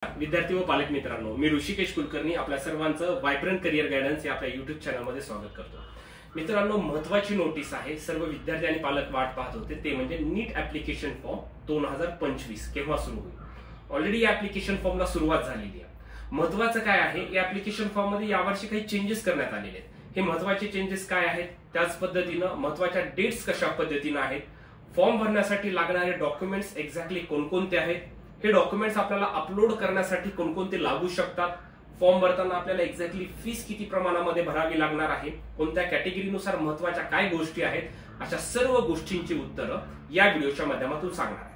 विद्यार्थी व पालक मित्रांनो, मी ऋषिकेश कुलकर्णी आपल्या सर्वांचं व्हायब्रंट करिअर गायडन्स या आपल्या युट्यूब चॅनलमध्ये स्वागत करतो. मित्रांनो, महत्त्वाची नोटीस आहे. सर्व विद्यार्थी आणि पालक वाट पाहत होते, ते म्हणजे नीट ऍप्लिकेशन फॉर्म 2025 केव्हा सुरू होईल. ऑलरेडी या ऍप्लिकेशन फॉर्मला सुरुवात झालेली आहे. महत्त्वाचं काय आहे, या ऍप्लिकेशन फॉर्म मध्ये यावर्षी काही चेंजेस करण्यात आलेले आहेत. हे महत्त्वाचे चेंजेस काय आहेत, त्याच पद्धतीनं महत्त्वाच्या डेट्स कशा पद्धतीनं आहेत, फॉर्म भरण्यासाठी लागणारे डॉक्युमेंट्स एक्झॅक्टली कोणकोणते आहेत, हे डॉक्युमेंट्स आपल्याला अपलोड करण्यासाठी कोणकोणते लागू शकतात, फॉर्म भरताना आपल्याला एक्झॅक्टली फीस किती प्रमाणामध्ये भरावी लागणार आहे, कोणत्या कॅटेगरीनुसार महत्त्वाच्या काय गोष्टी आहेत, अशा सर्व गोष्टींची उत्तरं या व्हिडिओच्या माध्यमातून सांगणार आहे.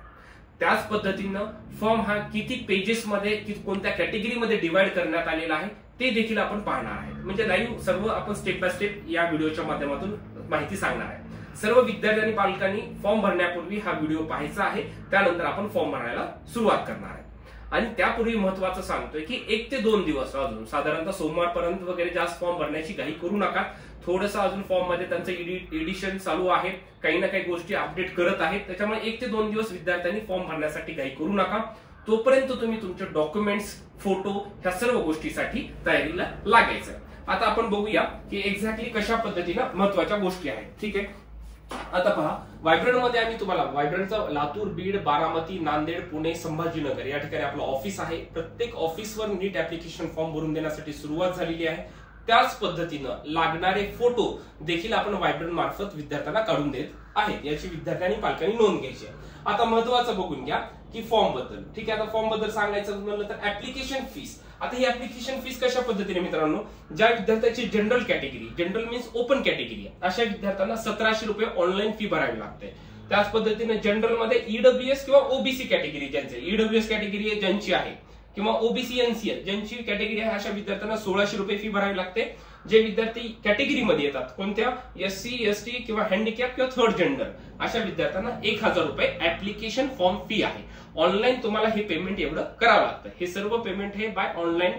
त्याच पद्धतीनं फॉर्म हा किती पेजेस मध्ये कोणत्या कॅटेगरीमध्ये डिवाइड करण्यात आलेला आहे ते देखील आपण पाहणार आहे. म्हणजे लाईव्ह सर्व आपण स्टेप बाय स्टेप या व्हिडिओच्या माध्यमातून माहिती सांगणार आहे. सर्व विद्यार्थी आणि पालकांनी फॉर्म भरण्यापूर्वी हा व्हिडिओ पाहायचा आहे. त्यानंतर आपण फॉर्म भरायला सुरुवात करणार आहे. आणि त्यापूर्वी महत्त्वाचं सांगतोय की 1 ते 2 दिवस अजून साधारणतः सोमवारपर्यंत वगैरे जास्त फॉर्म भरण्याची घाई करू नका. थोडंसं अजून फॉर्म मध्ये त्यांचं एडिशन चालू आहे, काही ना काही गोष्टी अपडेट करत आहेत. त्याच्यामुळे 1 ते 2 दिवस विद्यार्थ्यांनी फॉर्म भरण्यासाठी घाई करू नका. तोपर्यंत तुम्ही तुमचे डॉक्युमेंट्स, फोटो ह्या सर्व गोष्टीसाठी तयारीला लागायचं. आता आपण बघूया की एक्झॅक्टली कशा पद्धतीनं महत्त्वाच्या गोष्टी आहेत. ठीक आहे, आता पहा, व्हायब्रंट मध्ये आम्ही तुम्हाला व्हायब्रंटचं लातूर, बीड, बारामती, नांदेड, पुणे, संभाजीनगर या ठिकाणी आपलं ऑफिस आहे. प्रत्येक ऑफिसवर नीट ऍप्लिकेशन फॉर्म भरून देण्यासाठी सुरुवात झालेली आहे. त्याच पद्धतीनं लागणारे फोटो देखील आपण व्हायब्रंट मार्फत विद्यार्थ्यांना काढून देत आहेत. याची विद्यार्थ्यांनी पालकांनी नोंद घ्यायची आहे. आता महत्त्वाचं बघून घ्या की फॉर्म बद्दल. ठीक आहे, आता फॉर्म बद्दल सांगायचं म्हणलं तर ऍप्लिकेशन फीस. आता ही ऍप्लिकेशन फीस कशा पद्धतीने मित्रांनो, ज्या विद्यार्थ्याची general category, general means open category, अशा विद्यार्थ्यांना 1700 रुपये ऑनलाईन फी भरावी लागते. त्याच पद्धतीने जनरल मध्ये ईडब्ल्यूएस किंवा ओबीसी कॅटेगरी, ज्यांचे ईडब्ल्यूएस कॅटेगरी ज्यांची आहे किंवा ओबीसी एनसीएल ज्यांची कॅटेगरी आहे, अशा विद्यार्थ्यांना 1600 रुपये फी भरावी लागते. जे विद्यार्थी कॅटेगरीमध्ये येतात, कोणत्या एससी, एसटी किंवा हँडिकॅप किंवा थर्ड जेंडर, अशा विद्यार्थ्यांना 1000 रुपये ऍप्लिकेशन फॉर्म फी आहे. ऑनलाईन तुम्हाला हे पेमेंट एवढं करावं लागतं. हे सर्व पेमेंट हे बाय ऑनलाईन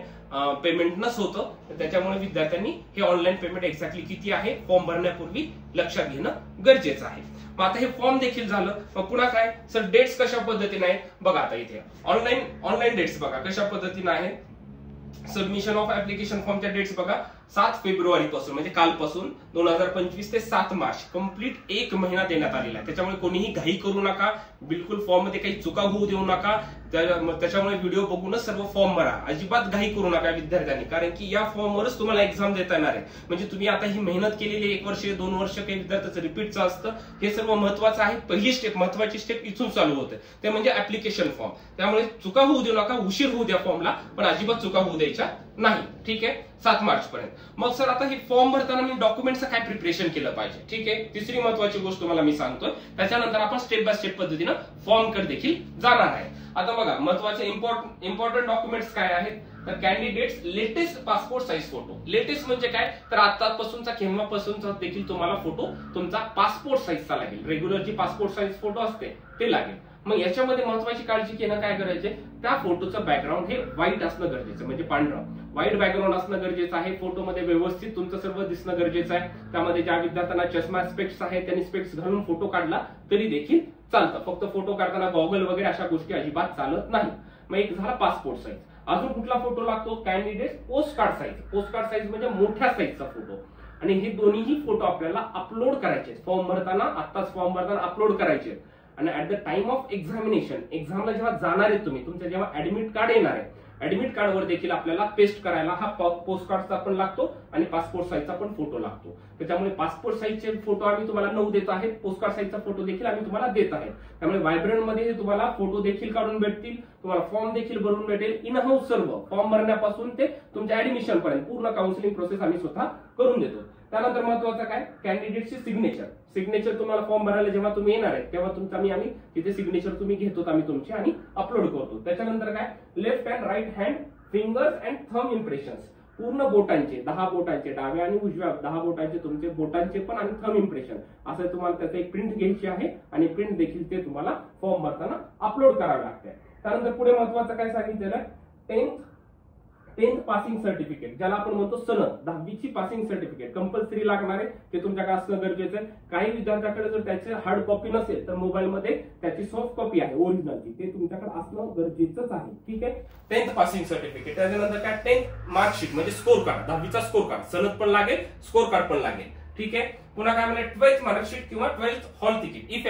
पेमेंटनच होतं. त्याच्यामुळे विद्यार्थ्यांनी हे ऑनलाईन पेमेंट एक्झॅक्टली किती आहे फॉर्म भरण्यापूर्वी लक्षात घेणं गरजेचं आहे. मग आता हे फॉर्म देखील झालं. मग पुन्हा काय सर, डेट्स कशा पद्धतीने आहेत बघा. आता इथे ऑनलाईन डेट्स बघा कशा पद्धतीने आहे. सबमिशन ऑफ ऍप्लिकेशन फॉर्मच्या डेट्स बघा, 7 फेब्रुवारी पासून म्हणजे कालपासून 2025 ते 7 मार्च कंप्लीट 1 महिना देण्यात आलेला आहे. त्याच्यामुळे कोणीही घाई करू नका, बिलकुल फॉर्म मध्ये काही चुका होऊ देऊ नका. त्याच्यामुळे व्हिडिओ बघूनच सर्व फॉर्म भरा. अजिबात घाई करू नका विद्यार्थ्यांनी, कारण की या फॉर्मवरच तुम्हाला एक्झाम देता येणार आहे. म्हणजे तुम्ही आता ही मेहनत केलेली 1 वर्ष 2 वर्ष काही विद्यार्थ्याचं रिपीटचं असतं. हे सर्व महत्वाचं आहे. पहिली स्टेप, महत्वाची स्टेप इथून चालू होते, ते म्हणजे ऍप्लिकेशन फॉर्म. त्यामुळे चुका होऊ देऊ नका, उशीर होऊ द्या फॉर्मला, पण अजिबात चुका होऊ द्यायच्या नाही. ठीक आहे, 7 मार्च पर्यंत. मग सर, आता हे फॉर्म भरताना मी डॉक्युमेंटचं काय प्रिपरेशन केलं पाहिजे. ठीक आहे, तिसरी महत्वाची गोष्ट तुम्हाला मी सांगतोय. त्याच्यानंतर आपण स्टेप बाय स्टेप पद्धतीनं फॉर्म कडे देखील जाणार आहे. आता बघा, महत्वाचे इम्पॉर्टंट डॉक्युमेंट्स काय आहेत, तर candidates latest passport size photo. Latest म्हणजे काय, तर आतापासूनचा केव्हापासूनचा देखील तुम्हाला फोटो तुमचा पासपोर्ट साईजचा लागेल. रेग्युलर जी पासपोर्ट साईज फोटो असते ते लागेल. मग याच्यामध्ये महत्वाची काळजी घेणं काय करायचे, त्या फोटोचं बॅकग्राऊंड हे व्हाईट असणं गरजेचं, म्हणजे पांढरं व्हाईट बॅकग्राऊंड असणं गरजेचं आहे. फोटोमध्ये व्यवस्थित तुमचं सर्व दिसणं गरजेचं आहे. त्यामध्ये ज्या विद्यार्थ्यांना चष्मा, स्पेक्स आहे, त्यांनी स्पेक्स घालून फोटो काढला तरी देखील चालतं. फक्त फोटो काढताना गॉगल वगैरे अशा गोष्टी अजिबात चालत नाही. मग एक झाला पासपोर्ट साईज. अजून कुठला फोटो लागतो, candidate post card size. Post card size म्हणजे मोठ्या साईजचा फोटो. आणि हे दोन्हीही फोटो आपल्याला अपलोड करायचे फॉर्म भरताना. आत्ताच फॉर्म भरताना अपलोड करायचे. आणि at the time of examination, एक्झामला जेव्हा जाणार आहे तुम्ही, तुमचं जेव्हा ऍडमिट कार्ड येणार आहे, ऍडमिट कार्डवर देखील आपल्याला पेस्ट करायला हा पोस्ट कार्डचा पण लागतो आणि पासपोर्ट साईजचा पण फोटो लागतो. त्याच्यामुळे पासपोर्ट साईजचे फोटो आम्ही तुम्हाला 9 देत आहेत. पोस्ट कार्ड साईजचा फोटो देखील आम्ही तुम्हाला देत आहे. त्यामुळे व्हायब्रंट मध्ये तुम्हाला फोटो देखील काढून भेटतील, तुम्हाला फॉर्म देखील भरून भेटेल. इन हाऊस सर्व फॉर्म भरण्यापासून ते तुमच्या ऍडमिशन पर्यंत पूर्ण काउन्सिलिंग प्रोसेस आम्ही स्वतः करून देतो. त्यानंतर महत्वाचं काय, कॅन्डिडेटची सिग्नेचर तुम्हाला फॉर्म भरायला जेव्हा तुम्ही येणार आहे तेव्हा तुमचा आम्ही तिथे सिग्नेचर तुम्ही घेतो आम्ही तुमची आणि अपलोड करतो. त्याच्यानंतर काय, left and right hand fingers and thumb impressions, पूर्ण बोटांचे 10 बोटांचे, डाव्या आणि उजव्या 10 बोटांचे तुमचे बोटांचे पण आणि थंब इम्प्रेशन असं तुम्हाला त्याचं एक प्रिंट घ्यायची आहे. आणि प्रिंट देखील ते तुम्हाला फॉर्म भरताना अपलोड करावे लागते. त्यानंतर पुढे महत्वाचं काय सांगितलेलं आहे, 10th पासिंग सर्टिफिकेट, ज्याला आपण म्हणतो सनद, 10वीची पासिंग सर्टिफिकेट कंपल्सरी लागणार आहे, ते तुमच्याकडे असणं गरजेचं आहे. काही विद्यार्थ्यांकडे जर त्याची हार्ड कॉपी नसेल तर मोबाईलमध्ये त्याची सॉफ्ट कॉपी आहे ओरिजिनलची, ते तुमच्याकडे असणं गरजेचंच आहे. ठीक आहे, 10th पासिंग सर्टिफिकेट. त्याच्यानंतर काय 10th मार्कशीट म्हणजे स्कोर कार्ड, 10वीचा स्कोर कार्ड, सनद पण लागेल, स्कोर कार्ड पण लागेल. ठीक आहे, पुन्हा काय म्हणजे 12th मार्कशीट किंवा 12th hall ticket if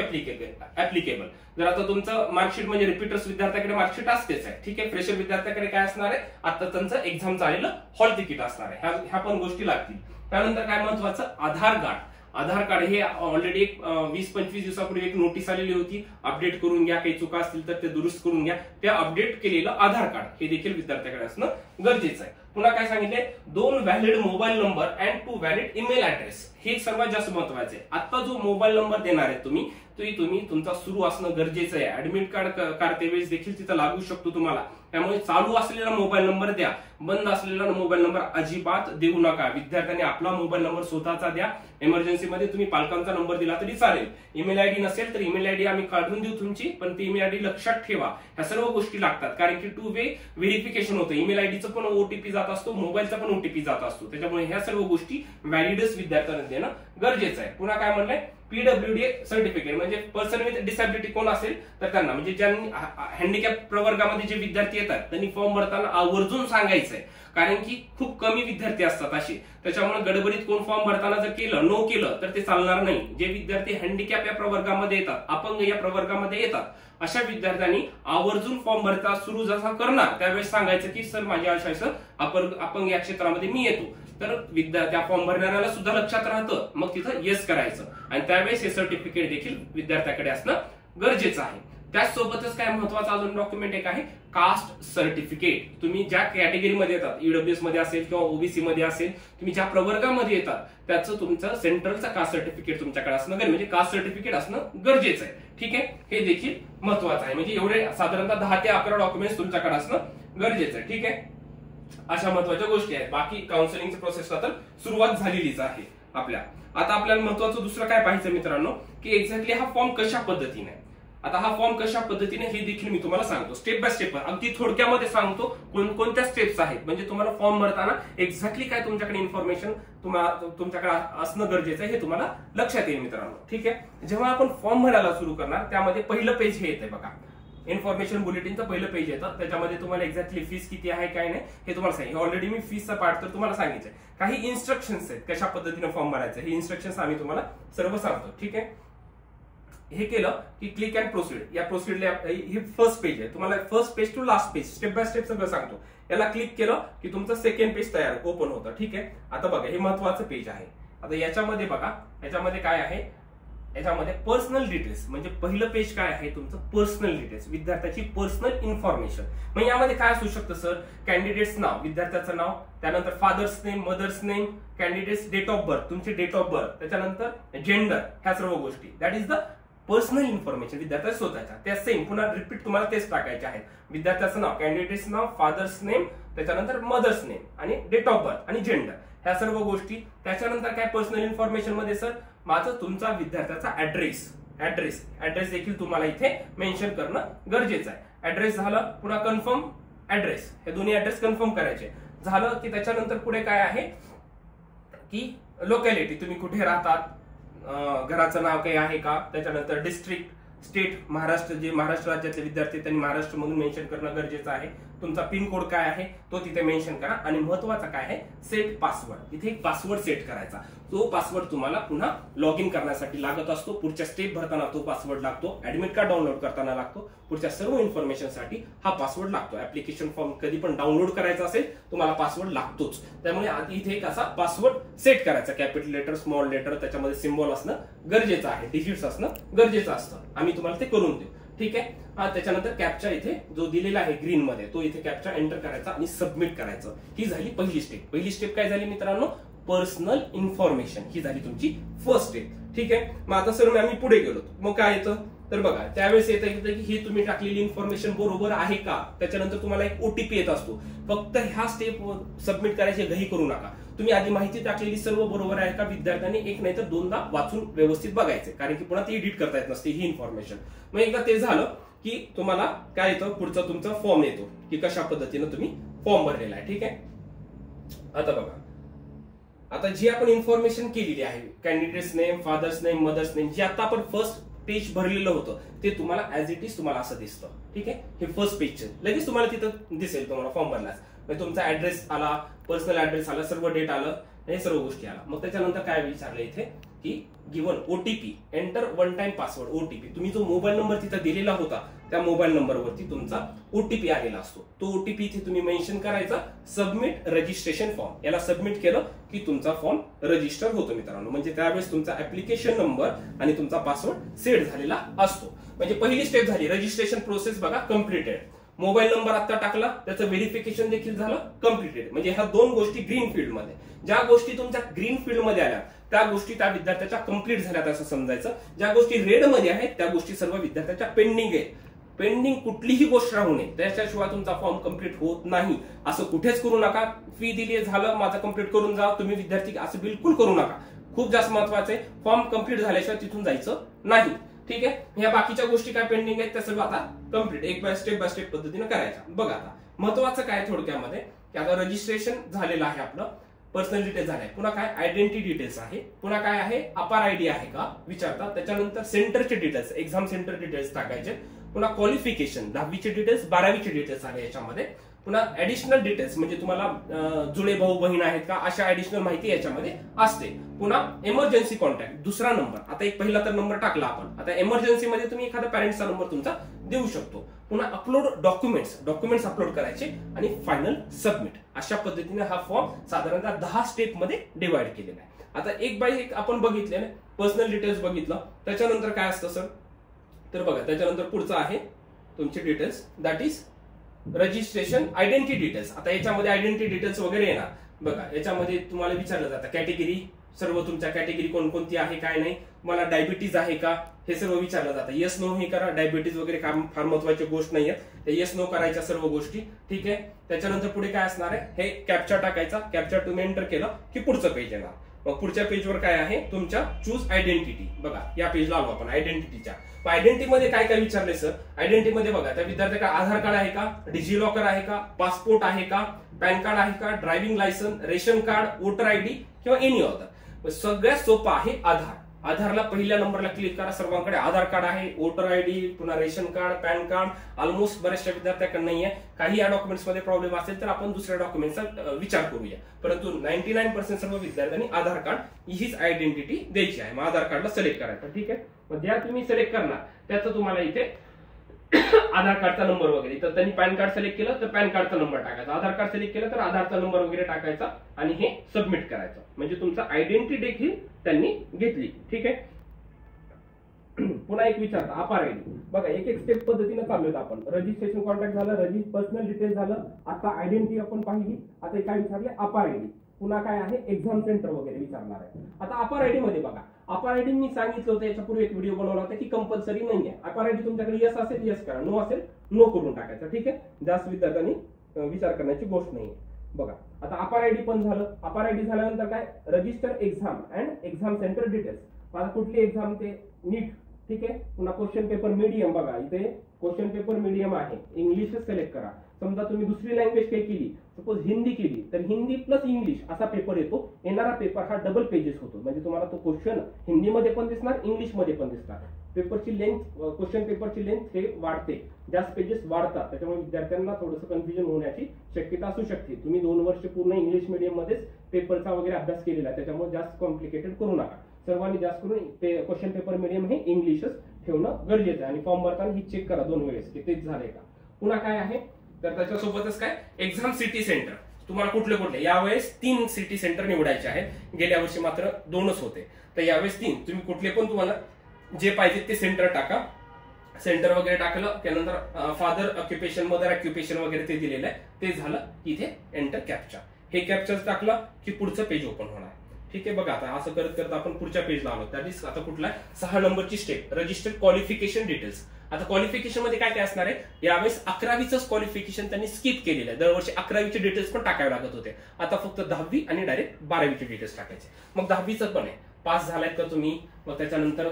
applicable. जर आता तुमचं मार्कशीट म्हणजे रिपीटर्स विद्यार्थ्याकडे मार्कशीट असतेच आहे. ठीक आहे, फ्रेशर विद्यार्थ्याकडे काय असणार आहे, आता त्यांचं एक्झाम झालेलं हॉल तिकीट असणार आहे. ह्या पण गोष्टी लागतील. त्यानंतर काय महत्वाचं, आधार कार्ड. आधार कार्ड हे ऑलरेडी एक 20-25 दिवसापूर्वी एक नोटीस आलेली होती, अपडेट करून घ्या, काही चुका असतील तर ते दुरुस्त करून घ्या. ते अपडेट केलेलं आधार कार्ड हे देखील विद्यार्थ्याकडे असणं गरजेचं आहे. पुन्हा काय सांगितले, 2 valid mobile number and 2 valid email address. हे सर्वात जास्त महत्वाचे आहे. आता जो मोबाईल नंबर देणार आहे तुम्ही तुमचा सुरू असणं गरजेचं आहे. ऍडमिट कार्ड काढते वेळेस देखील तिथं लागू शकतो तुम्हाला. त्यामुळे चालू असलेला मोबाईल नंबर द्या, बंद असलेला मोबाईल नंबर अजिबात देऊ नका. विद्यार्थ्यांनी आपला मोबाईल नंबर स्वतःचा द्या. इमर्जन्सी मध्ये तुम्ही पालकांचा नंबर दिला तरी चालेल. ईमेल आयडी नसेल तर ईमेल आयडी आम्ही काढून देऊ तुमची, पण ती ईमेल आयडी लक्षात ठेवा. ह्या सर्व गोष्टी लागतात, कारण की 2 वे व्हेरिफिकेशन होतं. ईमेल आयडीचं पण ओटीपी जात असतो, मोबाईलचा पण ओटीपी जात असतो. त्याच्यामुळे ह्या सर्व गोष्टी व्हॅलिडच विद्यार्थ्यांना देणं गरजेचं आहे. पुन्हा काय म्हणलंय, पीडब्ल्यूडी सर्टिफिकेट म्हणजे पर्सन विथ डिसॅबिलिटी कोण असेल तर त्यांना, म्हणजे ज्यांनी हँडिकॅप प्रवर्गामध्ये जे विद्यार्थी येतात त्यांनी फॉर्म भरताना आवर्जून सांगायचंय, कारण की खूप कमी विद्यार्थी असतात असे. त्याच्यामुळे गडबडीत कोण फॉर्म भरताना जर केलं, नो केलं तर ते चालणार नाही. जे विद्यार्थी हँडिकॅप या प्रवर्गामध्ये येतात, अपंग या प्रवर्गामध्ये येतात, अशा विद्यार्थ्यांनी आवर्जून फॉर्म भरता सुरू जसा करणार त्यावेळेस सांगायचं की सर माझ्या अशा अपंग या क्षेत्रामध्ये मी येतो. तर त्या फॉर्म भरणाऱ्याला सुद्धा लक्षात राहतं, मग तिथं येस करायचं आणि त्यावेळेस हे सर्टिफिकेट देखील विद्यार्थ्याकडे असणं गरजेचं आहे. त्याचसोबतच काय महत्वाचं अजून डॉक्युमेंट एक आहे, कास्ट सर्टिफिकेट. तुम्ही ज्या कॅटेगरीमध्ये येतात, ईडब्ल्यूएस मध्ये असेल किंवा ओबीसी मध्ये असेल, तुम्ही ज्या प्रवर्गामध्ये येतात त्याचं तुमचं सेंट्रलचं कास्ट सर्टिफिकेट तुमच्याकडे असणं गरजेचं, म्हणजे कास्ट सर्टिफिकेट असणं गरजेचं आहे. ठीक आहे, हे देखील महत्वाचं आहे. म्हणजे एवढे साधारणतः 10 ते 11 डॉक्युमेंट्स तुमच्याकडे असणं गरजेचं आहे. ठीक आहे, अशा महत्वाच्या गोष्टी आहेत. बाकी काउन्सिलिंगच्या प्रोसेसला तर सुरुवात झालेलीच आहे आपल्या. आता आपल्याला महत्वाचं दुसरं काय पाहायचं मित्रांनो, की एक्झॅक्टली हा फॉर्म कशा पद्धतीने, आता हा फॉर्म कशा पद्धतीने हे देखील मी तुम्हाला सांगतो. स्टेप बाय स्टेप अगदी थोडक्यामध्ये सांगतो कोणकोणत्या स्टेप्स आहेत, म्हणजे तुम्हाला फॉर्म भरताना एक्झॅक्टली काय तुमच्याकडे इन्फॉर्मेशन तुमच्याकडे असणं गरजेचं आहे हे तुम्हाला लक्षात येईल मित्रांनो. ठीक आहे, जेव्हा आपण फॉर्म भरायला सुरू करणार त्यामध्ये पहिलं पेज हे येते बघा, इन्फॉर्मेशन बुलेटिनचं पहिलं पेज येतं. त्याच्यामध्ये तुम्हाला एक्झॅक्टली फीस किती आहे काय नाही हे तुम्हाला सांगितलं. ऑलरेडी मी फीसचा पार्ट तर तुम्हाला सांगितलंय. काही इन्स्ट्रक्शन्स आहेत कशा पद्धतीने फॉर्म भरायचं, हे इन्स्ट्रक्शन्स आम्ही तुम्हाला सर्व सांगतो. ठीक आहे, हे केलं की क्लिक अँड प्रोसीड. या प्रोसीडला हे फर्स्ट पेज आहे, तुम्हाला first page to last page step by step सगळं सांगतो. याला क्लिक केलं की तुमचं सेकंड पेज तयार ओपन होतं. ठीक आहे, आता बघा हे महत्वाचं पेज आहे. आता याच्यामध्ये बघा, याच्यामध्ये काय आहे, याच्यामध्ये पर्सनल डिटेल्स, म्हणजे पहिलं पेज काय आहे तुमचं पर्सनल डिटेल्स, विद्यार्थ्याची पर्सनल इन्फॉर्मेशन. मग यामध्ये काय असू शकतं सर, कॅन्डिडेट्स नाव, विद्यार्थ्याचं नाव, त्यानंतर father's name, mother's name, candidate's date of birth, तुमची डेट ऑफ बर्थ, त्याच्यानंतर जेंडर, ह्या सर्व गोष्टी. That is the personal information विद्यार्थ्या स्वतःच्या. त्या सेम पुन्हा रिपीट तुम्हाला तेच टाकायचे आहेत. विद्यार्थ्याचं नाव, कॅन्डिडेट्स नाव, फादर्स नेम, त्याच्यानंतर मदर्स नेम आणि डेट ऑफ बर्थ आणि जेंडर, ह्या सर्व गोष्टी. त्याच्यानंतर काय पर्सनल इन्फॉर्मेशन मध्ये सर माझं तुमचा विद्यार्थ्याचा ऍड्रेस देखील तुम्हाला इथे मेन्शन करणं गरजेचं आहे. ऍड्रेस झालं, पुन्हा कन्फर्म ऍड्रेस, हे दोन्ही ऍड्रेस कन्फर्म करायचे झालं की त्याच्यानंतर पुढे काय आहे की लोकॅलिटी, तुम्ही कुठे राहतात, घराचं नाव काही आहे का, त्याच्यानंतर डिस्ट्रिक्ट, स्टेट, महाराष्ट्र, जे महाराष्ट्र राज्यातले विद्यार्थी त्यांनी महाराष्ट्र मधून मेन्शन करणं गरजेचं आहे. तुमचा पिन कोड काय आहे तो तिथे मेन्शन करा. आणि महत्वाचा काय आहे, सेट पासवर्ड, इथे एक पासवर्ड सेट करायचा. तो पासवर्ड तुम्हाला पुन्हा लॉग इन करण्यासाठी लागत असतो. पुढच्या स्टेप भरताना तो पासवर्ड लागतो, ऍडमिट कार्ड डाउनलोड करताना लागतो, पुढच्या सर्व इन्फॉर्मेशन साठी हा पासवर्ड लागतो. ऍप्लिकेशन फॉर्म कधी पण डाउनलोड करायचा असेल तुम्हाला पासवर्ड लागतोच. त्यामुळे इथे एक असा पासवर्ड सेट करायचा, कॅपिटल लेटर, स्मॉल लेटर, त्याच्यामध्ये सिम्बॉल असणं गरजेचं आहे, डिजिट्स असणं गरजेचं असतं. आम्ही तुम्हाला ते करून देऊ. ठीक आहे, त्याच्यानंतर कॅप्चा इथे जो दिलेला आहे ग्रीन मध्ये तो इथे कॅप्चा एंटर करायचा आणि सबमिट करायचं. ही झाली पहिली स्टेप. पहिली स्टेप काय झाली मित्रांनो, पर्सनल इन्फॉर्मेशन, ही झाली तुमची फर्स्ट स्टेप. ठीक आहे, मग आता सर आम्ही पुढे गेलो, मग काय येतं तर बघा त्यावेळेस येतं की ही तुम्ही टाकलेली इन्फॉर्मेशन बरोबर आहे का. त्याच्यानंतर तुम्हाला एक ओटीपी येत असतो. फक्त ह्या स्टेप सबमिट करायची घाई करू नका. तुम्ही आधी माहिती टाकलेली सर्व बरोबर आहे का विद्यार्थ्यांनी एक नाही तर दोनदा वाचून व्यवस्थित बघायचे, कारण की पुन्हा ती एडिट करता येत नसते ही इन्फॉर्मेशन. मग एकदा ते झालं की तुम्हाला काय येतं, पुढचा तुमचा फॉर्म येतो की कशा पद्धतीने तुम्ही फॉर्म भरलेला आहे. ठीक आहे. आता बघा, आता जी आपण इन्फॉर्मेशन केलेली आहे, candidate's name, father's name, mother's name, जे आता आपण फर्स्ट पेज भरलेलं होतं ते तुम्हाला ऍज इट इज तुम्हाला असं दिसतं. ठीक आहे. हे फर्स्ट पेजचं लगेच तुम्हाला तिथं दिसेल तुम्हाला फॉर्म भरलास म्हणजे तुमचा ऍड्रेस आला, पर्सनल ऍड्रेस आला, सर्व डेट आलं, हे सर्व गोष्टी आला. मग त्याच्यानंतर काय विचारलं इथे की given OTP, enter one time password. OTP तुम्ही जो मोबाईल नंबर तिथं दिलेला होता त्या मोबाईल नंबरवरती तुमचा ओटीपी आलेला असतो. तो ओटीपी इथे तुम्ही मेन्शन करायचा. सबमिट रजिस्ट्रेशन फॉर्म, याला सबमिट केलं की तुमचा फॉर्म रजिस्टर होतो मित्रांनो. म्हणजे त्यावेळेस तुमचा ऍप्लिकेशन नंबर आणि तुमचा पासवर्ड सेट झालेला असतो. म्हणजे पहिली स्टेप झाली, रजिस्ट्रेशन प्रोसेस बघा कम्प्लिटेड. मोबाईल नंबर आता टाकला, त्याचं व्हेरिफिकेशन देखील झालं कम्प्लिटेड. म्हणजे ह्या दोन गोष्टी ग्रीन फील्ड मध्ये, ज्या गोष्टी तुमच्या ग्रीन फील्ड मध्ये आल्या त्या गोष्टी त्या विद्यार्थ्याच्या कम्प्लीट झाल्यात असं समजायचं. ज्या गोष्टी रेड मध्ये आहेत त्या गोष्टी सर्व विद्यार्थ्याच्या पेंडिंग आहेत. पेंडिंग कुठलीही गोष्ट राहू नये, त्याच्याशिवाय तुमचा फॉर्म कम्प्लीट होत नाही. असं कुठेच करू नका. फी दिली झालं माझं कम्प्लीट करून जा तुम्ही विद्यार्थी, असं बिलकुल करू नका. खूप जास्त महत्वाचं आहे, फॉर्म कम्प्लीट झाल्याशिवाय तिथून जायचं नाही. ठीक आहे. ह्या बाकीच्या गोष्टी काय पेंडिंग आहेत त्या सर्व आता कम्प्लीट एक बाय स्टेप पद्धतीने करायच्या. बघा आता महत्वाचं काय थोडक्यामध्ये की आता रजिस्ट्रेशन झालेलं आहे, आपलं पर्सनल डिटेल्स झाले, पुन्हा काय आयडेंटिटी डिटेल्स आहे, पुन्हा काय आहे अपार आयडी आहे का विचारतात. त्याच्यानंतर सेंटरचे डिटेल्स, एक्झाम सेंटर डिटेल्स टाकायचे. पुन्हा क्वालिफिकेशन 10वीचे डिटेल्स, 12वीचे डिटेल्स आले याच्यामध्ये. पुन्हा ऍडिशनल डिटेल्स म्हणजे तुम्हाला जुळे भाऊ बहीण आहेत का अशा ऍडिशनल माहिती याच्यामध्ये असते. पुन्हा इमर्जन्सी कॉन्टॅक्ट दुसरा नंबर, आता एक पहिला तर नंबर टाकला आपण, आता इमर्जन्सी मध्ये तुम्ही एखादा पॅरेंट्सचा नंबर तुमचा देऊ शकतो. पुन्हा अपलोड डॉक्युमेंट्स अपलोड करायचे आणि फायनल सबमिट. अशा पद्धतीने हा फॉर्म साधारणतः 10 स्टेप मध्ये डिवाइड केलेला आहे. आता एक बाय एक आपण बघितले ना, पर्सनल डिटेल्स बघितलं, त्याच्यानंतर काय असतं सर तर बघा त्याच्यानंतर पुढचं आहे तुमचे details, that is registration identity details. आता याच्यामध्ये आयडेंटिटी डिटेल्स वगैरे येणार बघा. याच्यामध्ये तुम्हाला विचारलं जातं कॅटेगरी, सर्व तुमच्या कॅटेगरी कोणकोणती आहे काय नाही, तुम्हाला डायबिटीज आहे का हे सर्व विचारलं जातं. येस नो हे करा. डायबिटीज वगैरे फार महत्वाची गोष्ट नाहीये, येस नो करायच्या सर्व गोष्टी. ठीक आहे. त्याच्यानंतर पुढे काय असणार आहे, हे कॅप्चा टाकायचा. कॅप्चा तुम्ही एंटर केलं की पुढचं पेज येणार. मग पुढच्या पेजवर काय आहे तुमच्या चूज आयडेंटिटी. बघा या पेजला आलो आपण आयडेंटिटीच्या. आयडेंटिटी मध्ये काय काय विचारले सर, आयडेंटिटी मध्ये बघा त्या विद्यार्थ्याला आधार कार्ड आहे का, डिजिलॉकर आहे का, पासपोर्ट आहे का, पॅन कार्ड आहे का, driving licence, ration card, voter ID किंवा एनी अदर. सगळ्यात सोपं आहे आधार. आधारला पहिल्या नंबरला क्लिक करा. सर्वांकडे आधार कार्ड आहे, वोटर आयडी, पुन्हा ration card, pan card. Almost बऱ्याचशा विद्यार्थ्यांकडे नाहीये. काही या डॉक्युमेंट्स मध्ये प्रॉब्लेम असेल तर आपण दुसऱ्या डॉक्युमेंटचा विचार करूया. परंतु 99% सर्व विद्यार्थ्यांनी आधार कार्ड हीच आयडेंटिटी द्यायची आहे. मग आधार कार्डला सिलेक्ट करायचं. ठीक आहे. मग ज्या तुम्ही सिलेक्ट करणार त्याचं तुम्हाला इथे आधार कार्डचा नंबर वगैरे, तर त्यांनी पॅन कार्ड सिलेक्ट केलं तर पॅन कार्डचा नंबर टाकायचा, आधार कार्ड सिलेक्ट केलं तर आधारचा नंबर वगैरे टाकायचा आणि हे सबमिट करायचं. म्हणजे तुमचा आयडेंटिटी देखील त्यांनी घेतली. ठीक आहे. पुन्हा एक विचारता अपार आयडी. बघा एक एक स्टेप पद्धतीने चालू आपण. रजिस्ट्रेशन कॉन्टॅक्ट झालं, पर्सनल डिटेल झालं, आता आयडेंटिटी आपण पाहिली. आता काय विचारले अपार आयडी. पुन्हा काय आहे एक्झाम सेंटर वगैरे विचारणार आहे. आता अपार आयडी मध्ये बघा, अपार आयडी मी सांगितलं होतं याच्यापूर्वी एक व्हिडिओ बनवला होता की कंपल्सरी नाहीये. अपार आयडी तुमच्याकडे येस असेल येस करा, नो असेल नो करून टाकायचं. ठीक आहे. जास्त विद्यार्थ्यांनी विचार करण्याची गोष्ट नाहीये. बघा आता अपार आयडी पण झालं. अपार आयडी झाल्यानंतर काय register exam and exam centre details. आता कुठली एक्झाम ते नीट. ठीक आहे. पुन्हा क्वेश्चन पेपर मीडियम बघा इथे क्वेश्चन पेपर मीडियम आहे, इंग्लिश सिलेक्ट करा. समजा तुम्ही दुसरी लँग्वेज काही केली, सपोज हिंदी केली तर हिंदी प्लस इंग्लिश असा पेपर येतो. येणारा पेपर हा डबल पेजेस होतो. म्हणजे तुम्हाला तो क्वेश्चन हिंदीमध्ये पण दिसणार, इंग्लिशमध्ये पण दिसणार. पेपरची लेंथ, क्वेश्चन पेपरची लेंथ हे वाढते, जास्त पेजेस वाढतात. त्याच्यामुळे विद्यार्थ्यांना थोडंसं कन्फ्युजन होण्याची शक्यता असू शकते. तुम्ही 2 वर्ष पूर्ण इंग्लिश मीडियम मध्येच पेपरचा वगैरे अभ्यास केलेला आहे, त्याच्यामुळे जास्त कॉम्प्लिकेटेड करू नका. सर्वांनी जास्त करून क्वेश्चन पेपर मीडियम हे इंग्लिशच ठेवणं गरजेचं आहे. आणि फॉर्म भरताना ही चेक करा 2 वेळेस की तेच झाले का. पुन्हा काय आहे तर त्याच्यासोबतच काय एक्झाम सिटी सेंटर. तुम्हाला कुठले कुठले, यावेळेस 3 सिटी सेंटर निवडायचे आहेत. गेल्या वर्षी मात्र 2च होते, तर यावेळेस 3. तुम्ही कुठले पण तुम्हाला जे पाहिजे ते सेंटर टाका. सेंटर वगैरे टाकलं त्यानंतर फादर ऑक्युपेशन, मदर ऑक्युपेशन वगैरे ते दिलेलं आहे. ते झालं इथे एंटर कॅप्चा. हे कॅप्चा टाकलं की पुढचं पेज ओपन होणार. ठीक आहे. बघा आता असं करत करत आपण पुढच्या पेजला आलो. दॅट इज आता कुठला 6 नंबरची स्टेप रजिस्टर क्वालिफिकेशन डिटेल्स. आता क्वालिफिकेशन मध्ये काय काय असणार आहे, यावेळेस 11वीच क्वालिफिकेशन त्यांनी स्किप केलेलं आहे. दरवर्षी 11वीचे डिटेल्स पण टाकावे लागत होते. आता फक्त 10वी आणि डायरेक्ट 12वीचे डिटेल्स टाकायचे. मग 10वीचं पण आहे, पास झालायत का तुम्ही, मग त्याच्यानंतर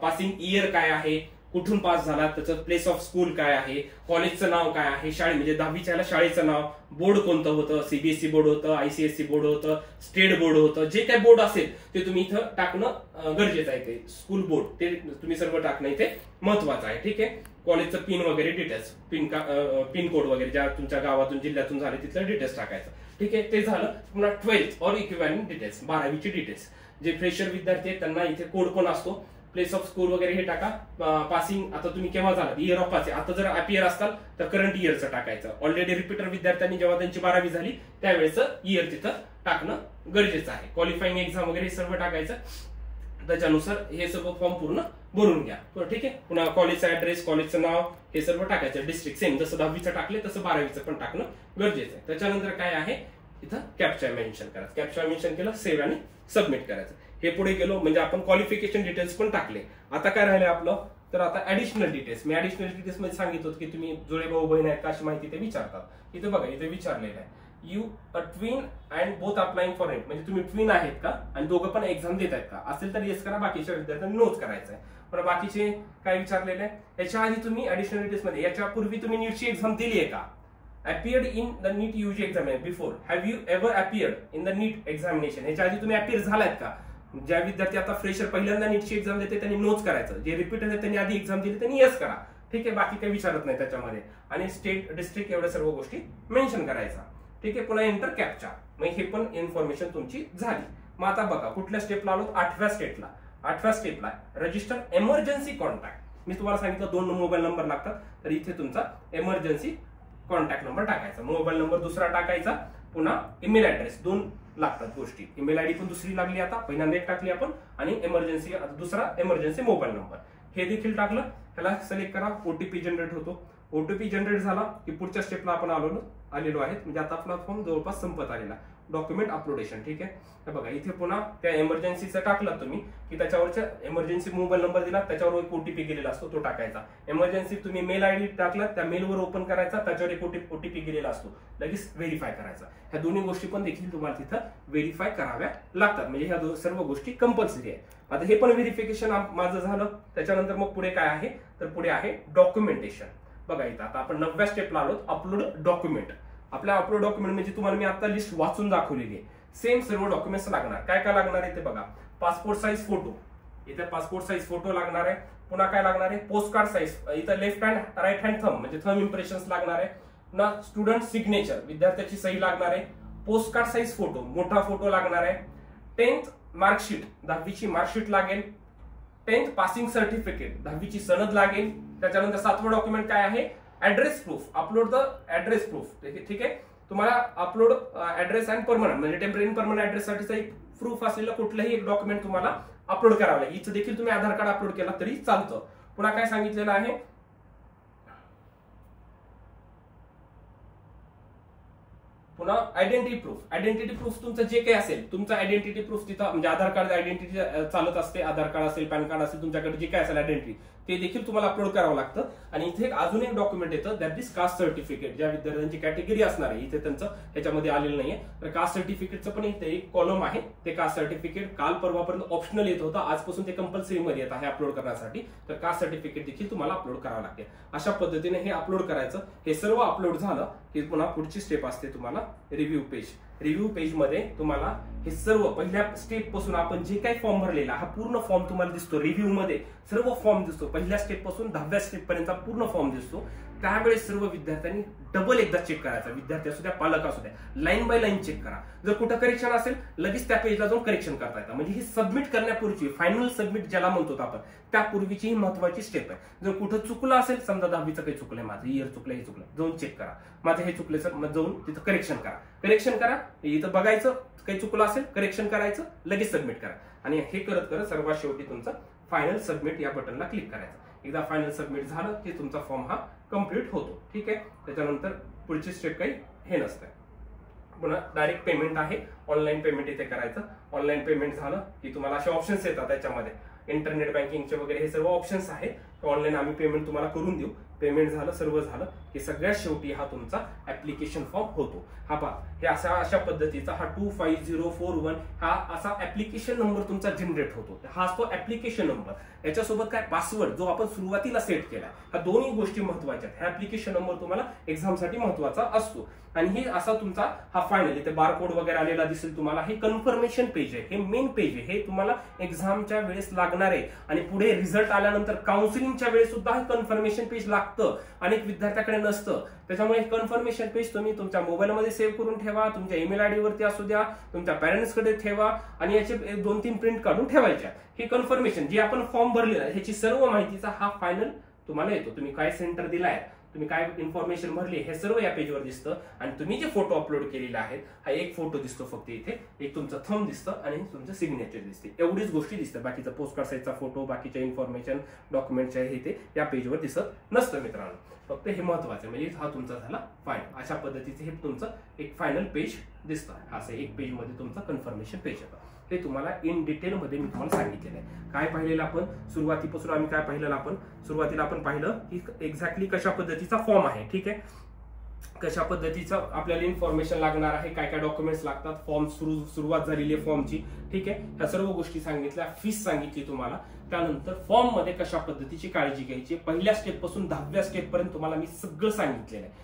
पासिंग इयर काय आहे, कुठून पास झाला, त्याचं प्लेस ऑफ स्कूल काय आहे, कॉलेजचं नाव काय आहे, शाळे म्हणजे 10वीच्या शाळेचं नाव, बोर्ड कोणतं होतं, सीबीएसई बोर्ड होतं, आयसीएसई बोर्ड होतं, स्टेट बोर्ड होतं, जे काही बोर्ड असेल ते तुम्ही इथं टाकणं गरजेचं आहे. ते स्कूल बोर्ड ते तुम्ही सर्व टाकणं इथे महत्वाचं आहे. ठीक आहे. कॉलेजचं पिन वगैरे डिटेल्स, पिन कोड वगैरे ज्या तुमच्या गावातून जिल्ह्यातून झाले तिथलं डिटेल्स टाकायचं. ठीक आहे. ते झालं. पुन्हा 12th और इक्विव्हॅलंट डिटेल्स, 12वीची डिटेल्स. जे फ्रेशर विद्यार्थी आहेत त्यांना इथे कोड पण असतो, प्लेस ऑफ स्कूल वगैरे हे टाका. पासिंग आता तुम्ही केव्हा झाला, इयर ऑफ पासिंग. आता जर अपियर असताल तर करंट इयरचं टाकायचं. ऑलरेडी रिपीटर विद्यार्थ्यांनी जेव्हा त्यांची 12वी झाली त्यावेळेचं इयर तिथं टाकणं गरजेचं आहे. क्वालिफाईंग एक्झाम वगैरे हे सर्व टाकायचं. त्याच्यानुसार हे सर्व फॉर्म पूर्ण भरून घ्या. ठीक आहे. पुन्हा कॉलेजचा ऍड्रेस, कॉलेजचं नाव हे सर्व टाकायचं. डिस्ट्रिक्ट सेम जसं 10वीचं टाकले तसं 12वीचं पण टाकणं गरजेचं आहे. त्याच्यानंतर काय आहे, इथं कॅप्चा मेन्शन करायचं. कॅप्चा मेन्शन केलं, सेव्ह आणि सबमिट करायचं. हे पुढे गेलो म्हणजे आपण क्वालिफिकेशन डिटेल्स पण टाकले. आता काय राहिले आपलं, तर आता ऍडिशनल डिटेल्स. मी ऍडिशनल डिटेल्स मध्ये सांगितलं होतं की तुम्ही जुळे भाऊ बहीण आहेत का अशी माहिती ते विचारतात. इथे बघा, इथे विचारलेलं आहे you a twin and both applying for it, म्हणजे तुम्ही ट्विन आहेत का आणि दोघं पण एक्झाम देत आहेत का, असेल तर येस करा, बाकीच्या विद्यार्थ्यांनी नोच करायचं आहे. पण बाकीचे काय विचारलेले आहे, याच्या आधी तुम्ही ऍडिशनल डिटेल्स मध्ये याच्यापूर्वी तुम्ही नीटची एक्झाम दिली आहे का, appeared in the NEET UG examination before, have you ever appeared in the NEET examination, ह्याच्या आधी तुम्ही अपियर झालात का. ज्या विद्यार्थी आता फ्रेशर पहिल्यांदा नीटची एक्झाम देते त्यांनी नोच करायचं, जे रिपीटर आहे त्यांनी आधी एक्झाम दिली त्यांनी येस करा. ठीक आहे. बाकी काही विचारत नाही त्याच्यामध्ये. आणि स्टेट, डिस्ट्रिक्ट एवढ्या सर्व गोष्टी मेन्शन करायचा. ठीक आहे. पुन्हा एंटर कॅप्चा. मग हे पण इन्फॉर्मेशन तुमची झाली. मग आता बघा कुठल्या स्टेपला आलो, 8व्या स्टेपला. 8व्या स्टेपला रजिस्टर एमर्जन्सी कॉन्टॅक्ट. मी तुम्हाला सांगितलं 2 मोबाईल नंबर लागतात, तर इथे तुमचा एमर्जन्सी कॉन्टॅक्ट नंबर टाकायचा. मोबाईल नंबर दुसरा टाकायचा. पुन्हा ईमेल ऍड्रेस, 2 लागतात गोष्टी. ईमेल आयडी पण दुसरी लागली, आता पहिल्यांदा एक टाकली आपण, आणि एमर्जन्सी दुसरा एमर्जन्सी मोबाईल नंबर हे देखील टाकलं. ह्याला सिलेक्ट करा. ओटीपी जनरेट होतो. ओटीपी जनरेट झाला की पुढच्या स्टेपला आपण आलेलो आहेत. म्हणजे आता आपला फॉर्म जवळपास संपत आलेला. Document uploadation. ठीक आहे. तर बघा इथे पुन्हा त्या एमर्जन्सीचं टाकलं तुम्ही की त्याच्यावरच्या एमर्जन्सी मोबाईल नंबर दिला, त्याच्यावर एक ओटीपी गेलेला असतो तो टाकायचा. एमर्जन्सी तुम्ही मेल आयडी टाकला, त्या मेलवर ओपन करायचा, त्याच्यावर एक ओटीपी गेलेला असतो, लगेच व्हेरीफाय करायचा. ह्या दोन्ही गोष्टी पण देखील तुम्हाला तिथं व्हेरीफाय कराव्या लागतात. म्हणजे ह्या सर्व गोष्टी कंपल्सरी आहेत. आता हे पण व्हेरिफिकेशन माझं झालं. त्याच्यानंतर मग पुढे काय आहे, तर पुढे आहे डॉक्युमेंटेशन. बघा इथं आता आपण 9व्या स्टेपला आलो, अपलोड डॉक्युमेंट. आपल्या अपलोड डॉक्युमेंट म्हणजे तुम्हाला मी आता लिस्ट वाचून दाखवलेली आहे. सेम सर्व डॉक्युमेंट्स लागणार. काय काय लागणार आहे ते बघा. पासपोर्ट साईज फोटो, इथे पासपोर्ट साईज फोटो लागणार आहे. पुन्हा काय लागणार आहे, पोस्ट कार्ड साईज, इथं left hand right hand thumb म्हणजे थंब इम्प्रेशन्स लागणार आहे. पुन्हा स्टुडंट सिग्नेचर, विद्यार्थ्याची सही लागणार आहे. पोस्ट कार्ड साईज फोटो, मोठा फोटो लागणार आहे. 10th मार्कशीट, 10वीची मार्कशीट लागेल. 10th पासिंग सर्टिफिकेट, 10वीची सनद लागेल. त्याच्यानंतर 7वं डॉक्युमेंट काय आहे, address proof. Upload the address proof. ठीक आहे. तुम्हाला अपलोड ऍड्रेस अँड परमनंट म्हणजे टेम्पररी परमनंट ऍड्रेस साठीचा एक प्रूफ असलेलं कुठलंही एक डॉक्युमेंट तुम्हाला अपलोड करावं लागेल. हिचं देखील तुम्ही आधार कार्ड अपलोड केला तरी चालतं. पुन्हा काय सांगितलेलं आहे, पुन्हा आयडेंटिटी प्रूफ. आयडेंटिटी प्रूफ तुमचं जे काही असेल, तुमचं आयडेंटिटी प्रूफ तिथं म्हणजे आधार कार्ड आयडेंटिटी चालत असते. आधार कार्ड असेल, पॅन कार्ड असेल, तुमच्याकडे जे काय असेल आयडेंटिटी ते देखील तुम्हाला अपलोड करावं लागतं. आणि इथे अजून एक डॉक्युमेंट येतं, दॅट इज कास्ट सर्टिफिकेट. ज्या विद्यार्थ्यांची कॅटेगरी असणार आहे, इथे त्यांचं ह्याच्यामध्ये आलेलं नाहीये, तर कास्ट सर्टिफिकेटचं पण इथे एक कॉलम आहे. ते कास्ट सर्टिफिकेट काल परवापर्यंत ऑप्शनल येत होतं, आजपासून ते कंपल्सरी मध्ये येत आहे अपलोड करण्यासाठी. तर कास्ट सर्टिफिकेट देखील तुम्हाला अपलोड करावं लागते. अशा पद्धतीने हे अपलोड करायचं. हे सर्व अपलोड झालं की पुन्हा पुढची स्टेप असते तुम्हाला रिव्ह्यू पेज. रिव्ह्यू पेज मध्ये तुम्हाला हे सर्व पहिल्या स्टेप पासून आपण जे काही फॉर्म भरलेला हा पूर्ण फॉर्म तुम्हाला दिसतो. रिव्ह्यू मध्ये सर्व फॉर्म दिसतो. पहिल्या स्टेप पासून 10व्या स्टेप पर्यंतचा पूर्ण फॉर्म दिसतो. त्यावेळेस सर्व विद्यार्थ्यांनी डबल एकदा चेक करायचा. विद्यार्थी असू द्या, पालक असू द्या, लाईन बाय लाईन चेक करा. जर कुठं करेक्शन असेल लगेच त्या पेजला जाऊन करेक्शन करता येतं. म्हणजे ही सबमिट करण्यापूर्वी, फायनल सबमिट ज्याला म्हणतो आपण, त्यापूर्वीची ही महत्वाची स्टेप आहे. जर कुठं चुकलं असेल, समजा 10वीचं काही चुकलंय, माझं इयर चुकलं, हे चुकलं, जाऊन चेक करा. माझं हे चुकलं सर, मग जाऊन तिथं करेक्शन करा. करेक्शन करा, इथं बघायचं काही चुकलं असेल, करेक्शन करायचं, लगेच सबमिट करा. आणि हे करत करत सर्वात शेवटी तुमचं फायनल सबमिट या बटनला क्लिक करायचं. एकदा फायनल सबमिट झालं की तुमचा फॉर्म हा कम्प्लीट होतो. ठीक आहे. त्याच्यानंतर पुढची स्टेप काही हे नसतं. पुन्हा डायरेक्ट पेमेंट आहे. ऑनलाईन पेमेंट इथे करायचं. ऑनलाईन पेमेंट झालं की तुम्हाला असे ऑप्शन्स येतात त्याच्यामध्ये. इंटरनेट बँकिंगचे वगैरे हे सर्व ऑप्शन्स आहेत. ऑनलाईन आम्ही पेमेंट तुम्हाला करून देऊ. पेमेंट झालं, सर्व झालं की सगळ्यात शेवटी हा तुमचा ऍप्लिकेशन फॉर्म होतो. हा पहा, हे अशा पद्धतीचा हा 25041 हा असा ऍप्लिकेशन नंबर तुमचा जनरेट होतो. हा असतो ऍप्लिकेशन नंबर. याच्यासोबत काय पासवर्ड जो आपण सुरुवातीला सेट केला, ह्या दोन्ही गोष्टी महत्वाच्या आहेत. हा ऍप्लिकेशन नंबर तुम्हाला एक्झामसाठी महत्वाचा असतो. आणि हे असा तुमचा हा फायनल इथे बारकोड वगैरे आलेला दिसेल तुम्हाला. हे कन्फर्मेशन पेज आहे, हे मेन पेज आहे. हे तुम्हाला एक्झामच्या वेळेस लागणार आहे आणि पुढे रिझल्ट आल्यानंतर काउन्सिलिंगच्या वेळेस सुद्धा हे कन्फर्मेशन पेज लागतं, अनेक विद्यार्थ्याकडे नसतं. त्याच्यामुळे हे कन्फर्मेशन पेज तुम्ही तुमच्या मोबाईलमध्ये सेव्ह करून ठेवा, तुमच्या ईमेल आयडी वरती असू द्या, तुमच्या पॅरेंट्सकडे ठेवा आणि याचे 2-3 प्रिंट काढून ठेवायच्या. हे कन्फर्मेशन जे आपण फॉर्म भरलेला ह्याची सर्व माहितीचा हा फायनल तुम्हाला येतो. तुम्ही काय सेंटर दिलाय, तुम्ही काय इन्फॉर्मेशन भरली, हे सर्व या पेजवर दिसतं. आणि तुम्ही जे फोटो अपलोड केलेले आहेत, हा एक फोटो दिसतो फक्त इथे, एक तुमचं थंब दिसतं आणि तुमचं सिग्नेचर दिसते. एवढीच गोष्टी दिसतं. बाकीचा पोस्टकार्ड साईजचा फोटो, बाकीच्या इन्फॉर्मेशन डॉक्युमेंटच्या हे ते या पेजवर दिसत नसतं मित्रांनो. फक्त हे महत्वाचं म्हणजे हा तुमचा झाला फायनल. अशा पद्धतीचे हे तुमचं एक फायनल पेज दिसतं. असं एक पेज मध्ये तुमचं कन्फर्मेशन पेज येतं. हे तुम्हाला इन डिटेल मध्ये मी तुम्हाला सांगितलेलं आहे. काय पाहिलेलं आपण सुरुवातीपासून, आम्ही काय पाहिलेलं आपण सुरुवातीला आपण पाहिलं की एक्झॅक्टली कशा पद्धतीचा फॉर्म आहे. ठीक आहे, कशा पद्धतीचं आपल्याला इन्फॉर्मेशन लागणार आहे, काय काय डॉक्युमेंट्स लागतात, फॉर्म सुरुवात झालेली आहे फॉर्मची. ठीक आहे, ह्या सर्व गोष्टी सांगितल्या, फीस सांगितली तुम्हाला. त्यानंतर फॉर्म मध्ये कशा पद्धतीची काळजी घ्यायची, पहिल्या स्टेप पासून 10व्या स्टेप पर्यंत तुम्हाला मी सगळं सांगितलेलं आहे.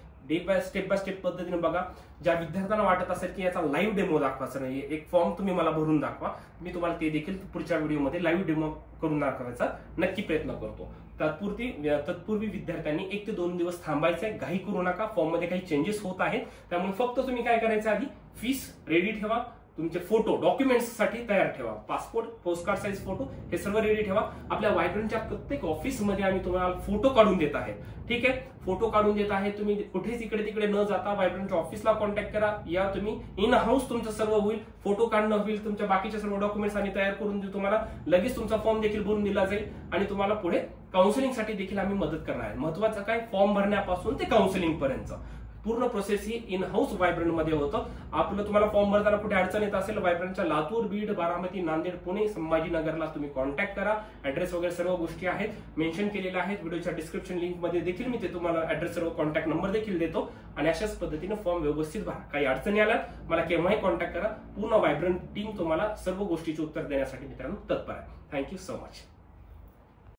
स्टेप बाय स्टेप पद्धतीने बघा. ज्या विद्यार्थ्यांना वाटत असेल की याचा लाईव्ह डेमो दाखवायचा नाहीये, एक फॉर्म तुम्ही मला भरून दाखवा, मी तुम्हाला ते देखील पुढच्या व्हिडिओमध्ये लाईव्ह डेमो करून दाखवायचा नक्की प्रयत्न करतो. तत्पूर्वी विद्यार्थ्यांनी 1 ते 2 दिवस थांबायचंय, घाई करू नका. फॉर्म मध्ये काही चेंजेस होत आहेत, त्यामुळे फक्त तुम्ही काय करायचं, आधी फीस रेडी ठेवा, तुमचे फोटो डॉक्युमेंट्स साठी तयार ठेवा, पासपोर्ट, पोस्टकार्ड साईज फोटो हे सर्व रेडी ठेवा. आपल्या व्हायब्रंटच्या प्रत्येक ऑफिसमध्ये आम्ही तुम्हाला फोटो काढून देत आहे. ठीक आहे, फोटो काढून देत आहे. तुम्ही कुठेच इकडे तिकडे न जाता व्हायब्रंटच्या ऑफिसला कॉन्टॅक्ट करा, या तुम्ही इन हाऊस तुमचं सर्व होईल, फोटो काढणं होईल, तुमच्या बाकीच्या सर्व डॉक्युमेंट्स आम्ही तयार करून देऊ तुम्हाला. लगेच तुमचा फॉर्म देखील भरून दिला जाईल आणि तुम्हाला पुढे काउन्सिलिंगसाठी देखील आम्ही मदत करणार आहे. महत्वाचं काय, फॉर्म भरण्यापासून ते काउन्सिलिंग पर्यंत पूर्ण process he in house vibrant मध्ये होतं. आपलं तुम्हाला फॉर्म भरताना कुठे अडचण येत असेल, व्हायब्रंटच्या लातूर, बीड, बारामती, नांदेड, पुणे, संभाजीनगरला तुम्ही कॉन्टॅक्ट करा. ऍड्रेस वगैरे सर्व गोष्टी आहेत, मेन्शन केलेल्या आहेत व्हिडिओच्या डिस्क्रिप्शन लिंक मध्ये देखील. मी ते तुम्हाला ऍड्रेस, सर्व कॉन्टॅक्ट नंबर देखील देतो. आणि अशाच पद्धतीने फॉर्म व्यवस्थित भरा. काही अडचणी आल्या मला केव्हाही कॉन्टॅक्ट करा. पूर्ण व्हायब्रंट टीम तुम्हाला सर्व गोष्टीचे उत्तर देण्यासाठी मित्रांनो तत्पर आहे. Thank you so much.